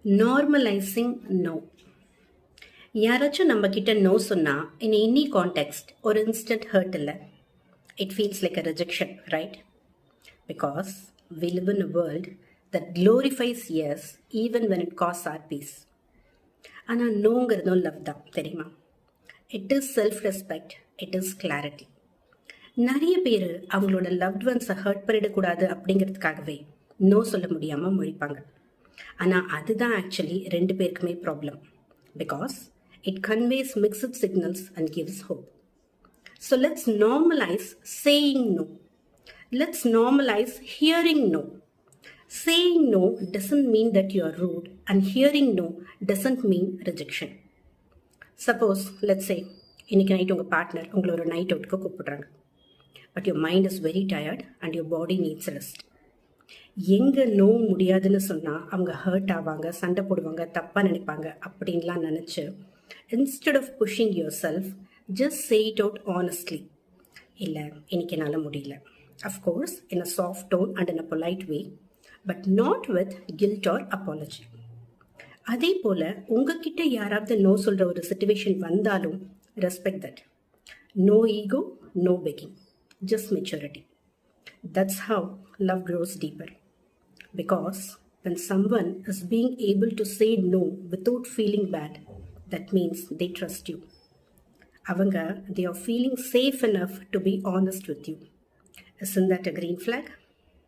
Normalising no. யாராச்சும் நம்ம கிட்ட நோ சொன்னா இன் எனி கான்டெக்ஸ்ட் ஒரு இன்ஸ்டன்ட் ஹர்ட் இல்லை. It feels like a rejection, right? Because we live in a world that glorifies yes even when it costs our peace. ஆனால் நோங்கிறதும் love தான், தெரியுமா? It is self respect, it is clarity. நிறைய பேர் அவங்களோட loved ஒன்ஸை hurt பண்ணிடக்கூடாது அப்படிங்கிறதுக்காகவே no சொல்ல முடியாமல் முழிப்பாங்க. ஆனால் அதுதான் ஆக்சுவலி ரெண்டு பேருக்குமே problem. Because it conveys mixed signals and gives hope. So let's normalize saying no. Let's normalize hearing no. Saying no doesn't mean that you are rude, and hearing no doesn't mean rejection. Suppose, let's say, இன்னைக்கு night உங்கள் partner உங்களை ஒரு night அவுட்டுக்கு கூப்பிடுறாங்க. But your mind is very tired and your body needs rest. எங்கே no முடியாதுன்னு சொன்னால் அவங்க hurt ஆவாங்க, சண்டை போடுவாங்க, தப்பாக நினைப்பாங்க அப்படின்லாம் நினச்சி instead of pushing yourself just say it out honestly. இல்லை, இன்னைக்கு என்னால் முடியல. Of course, in a soft tone and in a polite way, but not with guilt or apology. அதே போல உங்ககிட்ட யாராவது நோ சொல்ற ஒரு சிச்சுவேஷன் வந்தாலும் respect that. No ego, no begging, just maturity. That's how love grows deeper. Because when someone is being able to say no without feeling bad, that means they trust you. அவங்க they are feeling safe enough to be honest with you. Isn't that a green flag?